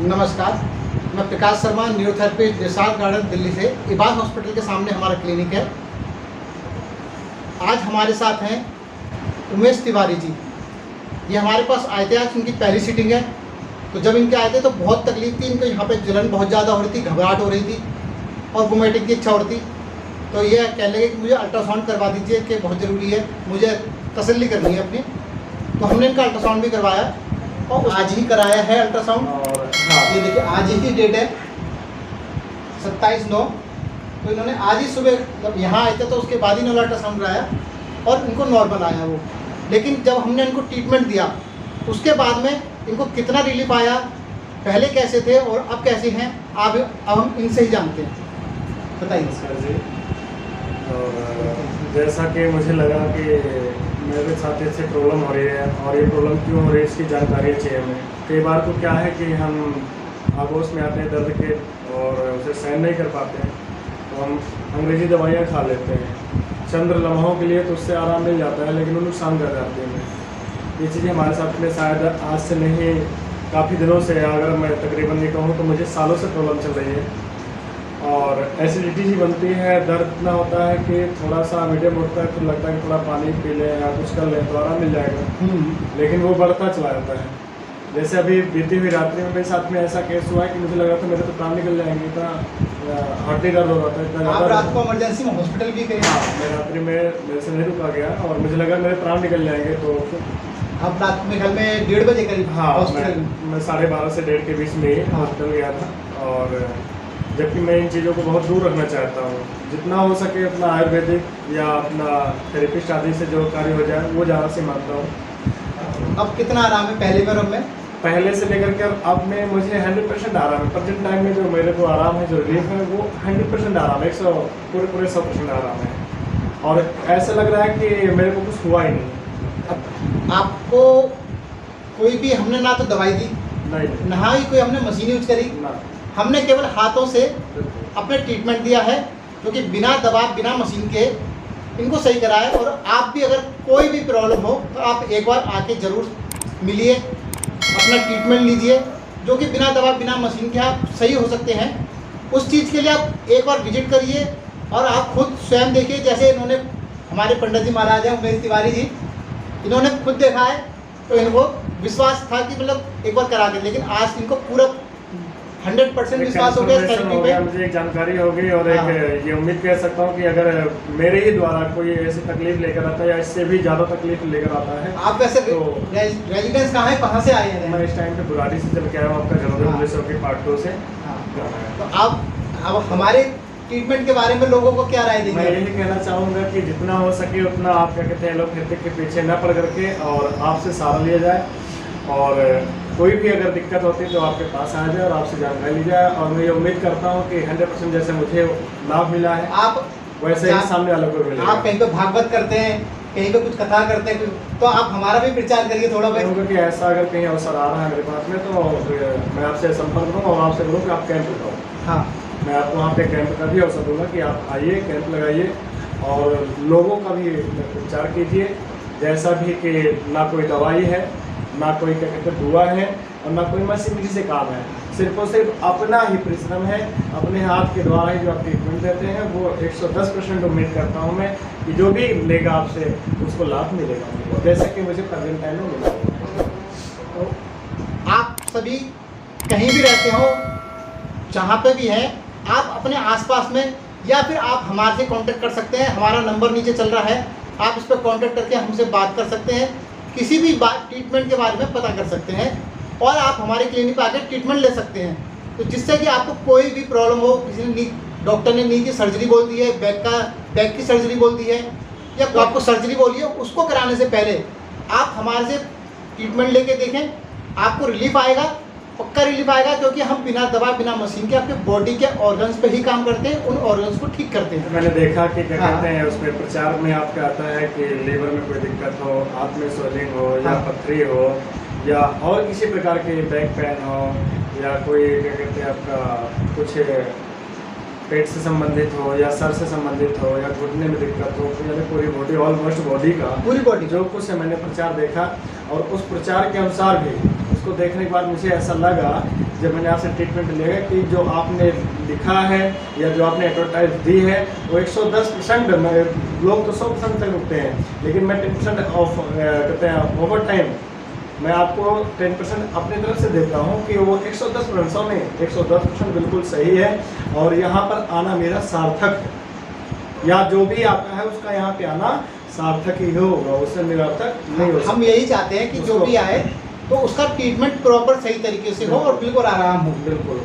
नमस्कार, मैं Prakash Sharma, neurotherapist, Nishad garden, Delhi से। इबाद हॉस्पिटल के सामने हमारा क्लिनिक है। आज हमारे साथ हैं उमेश तिवारी जी। ये हमारे पास आए थे, आज इनकी पहली सीटिंग है। तो जब इनके आए थे तो बहुत तकलीफ थी इनको, यहाँ पे जलन बहुत ज़्यादा हो रही थी, घबराहट हो रही थी और वोमिटिंग की इच्छा हो रही थी। तो ये कहने लगे कि मुझे अल्ट्रासाउंड करवा दीजिए कि बहुत ज़रूरी है, मुझे तसल्ली करनी है अपनी। तो हमने इनका अल्ट्रासाउंड भी करवाया और आज ही कराया है अल्ट्रासाउंड। और हाँ, ये देखिए आज ही की डेट है 27/9। तो इन्होंने आज ही सुबह जब यहाँ आए थे तो उसके बाद ही इन्होंने अल्ट्रासाउंड कराया और इनको नॉर्मल आया वो। लेकिन जब हमने इनको ट्रीटमेंट दिया उसके बाद में इनको कितना रिलीफ आया, पहले कैसे थे और अब कैसे हैं, अब हम इनसे ही जानते हैं। बताइए सर जी। और जैसा कि मुझे लगा कि मेरे साथ इससे प्रॉब्लम हो रही है और ये प्रॉब्लम क्यों हो रही है इसकी जानकारी चाहिए हमें। कई बार तो क्या है कि हम आगोश में आते हैं दर्द के और उसे सहन नहीं कर पाते हैं तो हम अंग्रेज़ी दवाइयाँ खा लेते हैं चंद लम्हों के लिए, तो उससे आराम मिल जाता है लेकिन वो नुकसान कर जाती हैं। ये चीज़ें हमारे साथ में शायद आज से नहीं काफ़ी दिनों से, अगर मैं तकरीबन ये कहूँ तो मुझे सालों से प्रॉब्लम चल रही है। और एसिडिटी जी बनती है, दर्द इतना होता है कि थोड़ा सा मीडियम उठता है तो लगता है कि थोड़ा पानी पी लें या कुछ कर लें तो आराम मिल जाएगा, लेकिन वो बढ़ता चला जाता है। जैसे अभी बीती हुई रात्रि में मेरे साथ में ऐसा केस हुआ है कि मुझे लगा था मेरे तो प्राण निकल जाएंगे, इतना हड्डी दर्द हो रहा था, इतना ज़्यादा। रात को इमरजेंसी में हॉस्पिटल भी गए? हाँ, मैं रात्रि में मेरे से नहीं रुका गया और मुझे लगा मेरे प्राण निकल जाएंगे। तो आप रात में घर में 1:30 बजे करीब? हाँ, मैं 12:30 से 1:30 के बीच में ही हॉस्पिटल गया था। और जबकि मैं इन चीज़ों को बहुत दूर रखना चाहता हूँ, जितना हो सके अपना आयुर्वेदिक या अपना थेरेपिस्ट आदि से जो कार्य हो जाए वो ज़्यादा से मानता हूँ। अब कितना आराम है पहले में और अब में? पहले से लेकर के अब में मुझे 100% आराम है। प्रेजेंट टाइम में जो मेरे को आराम है, जो रिलीफ है, वो 100% आराम है, 100% आराम है। और ऐसा लग रहा है कि मेरे को कुछ हुआ ही नहीं। अब आपको कोई भी हमने ना तो दवाई दी, नहीं, ना ही कोई हमने मशीन यूज करी, ना, हमने केवल हाथों से अपने ट्रीटमेंट दिया है, जो कि बिना दवा बिना मशीन के इनको सही कराया। और आप भी अगर कोई भी प्रॉब्लम हो तो आप एक बार आके ज़रूर मिलिए, अपना ट्रीटमेंट लीजिए, जो कि बिना दवा बिना मशीन के आप सही हो सकते हैं। उस चीज़ के लिए आप एक बार विजिट करिए और आप खुद स्वयं देखिए। जैसे इन्होंने हमारे पंडित जी महाराज हैं उमेश तिवारी जी, इन्होंने खुद देखा है तो इनको विश्वास था कि मतलब एक बार करा के, लेकिन आज इनको पूरा 100% विश्वास हो गया। मुझे एक जानकारी हो गई और एक ये उम्मीद कह सकता हूँ कि अगर मेरे ही द्वारा कोई ऐसी तकलीफ लेकर आता है या इससे भी ज़्यादा तकलीफ लेकर आता है। आप वैसे तो रेजिडेंस कहाँ है, कहाँ से आए हैं? मैं इस टाइम पे बुराड़ी से चल के आया हूँ, आपका जलंधर पुलिस चौकी पार्ट 2 से। तो आप अब हमारे ट्रीटमेंट के बारे में लोगों को क्या राय देंगे? मैं यही कहना चाहूँगा कि जितना हो सके उतना आप क्या कहते हैं एलोपैथिक के पीछे न पड़ करके और आपसे सहारा लिया जाए। और कोई भी अगर दिक्कत होती है तो आपके पास आ जाए और आपसे जानकारी ली जाए। और मैं ये उम्मीद करता हूँ कि 100% जैसे मुझे लाभ मिला है आप वैसे ही सामने वालों को मिलेगा। आप कहीं पे भागवत करते हैं, कहीं पे कुछ कथा करते हैं, तो आप हमारा भी प्रचार करिए थोड़ा बहुत। क्योंकि ऐसा अगर कहीं अवसर आ रहा है मेरे पास में तो मैं आपसे संपर्क करूँ और आपसे बोलूँ कि आप कैंप लगाओ। हाँ, मैं आपको वहाँ पे कैंप का भी अवसर दूँगा कि आप आइए, कैंप लगाइए और लोगों का भी प्रचार कीजिए। जैसा भी कि ना कोई दवाई है, ना कोई क्या कहते हैं दुआ है और ना कोई मशीनरी से काम है, सिर्फ और सिर्फ अपना ही परिश्रम है, अपने हाथ के द्वारा ही जो आप ट्रीटमेंट देते हैं वो 110% उम्मीद करता हूँ मैं कि जो भी लेगा आपसे उसको लाभ मिलेगा, जैसा कि मुझे प्रेजेंट टाइम में मिला। तो आप सभी कहीं भी रहते हो, जहाँ पे भी हैं, आप अपने आसपास में या फिर आप हमारे से कांटेक्ट कर सकते हैं। हमारा नंबर नीचे चल रहा है, आप इस पर कांटेक्ट करके हमसे बात कर सकते हैं, किसी भी बात ट्रीटमेंट के बारे में पता कर सकते हैं और आप हमारे क्लिनिक पर आकर ट्रीटमेंट ले सकते हैं। तो जिससे कि आपको कोई भी प्रॉब्लम हो, किसी ने डॉक्टर ने नी की सर्जरी बोल दी है, बैक की सर्जरी बोल दी है या आपको सर्जरी बोली है, उसको कराने से पहले आप हमारे से ट्रीटमेंट लेके देखें, आपको रिलीफ आएगा, पक्का रिलीफ आएगा। क्योंकि हम बिना दवा बिना मशीन के आपके बॉडी के ऑर्गन्स पे ही काम करते हैं, उन ऑर्गन्स को ठीक करते हैं। मैंने देखा कि क्या कहते हैं उसमें प्रचार में आपका आता है कि लीवर में कोई दिक्कत हो, हाथ में स्वेलिंग हो या पथरी हो या और किसी प्रकार के बैक पेन हो या कोई क्या कहते हैं आपका कुछ पेट से संबंधित हो या सर से संबंधित हो या घुटने में दिक्कत हो, यानी पूरी बॉडी, ऑलमोस्ट बॉडी का पूरी बॉडी जो कुछ मैंने प्रचार देखा और उस प्रचार के अनुसार भी उसको देखने के बाद मुझे ऐसा लगा जब मैंने आपसे ट्रीटमेंट लिया है कि जो आपने लिखा है या जो आपने एडवर्टाइज दी है वो 110%, लोग तो 100% तक रुकते हैं, लेकिन मैं 10% ऑफ कहते हैं ओवर टाइम मैं आपको 10% अपनी तरफ से देता हूँ कि वो 110% नहीं, 110% बिल्कुल सही है। और यहाँ पर आना मेरा सार्थक है, या जो भी आपका है उसका यहाँ पे आना सार्थक ही होगा, उससे निरर्थक नहीं हो सकता। हम यही चाहते हैं कि जो भी आए तो उसका ट्रीटमेंट प्रॉपर सही तरीके से हो और बिल्कुल आराम हो। बिल्कुल।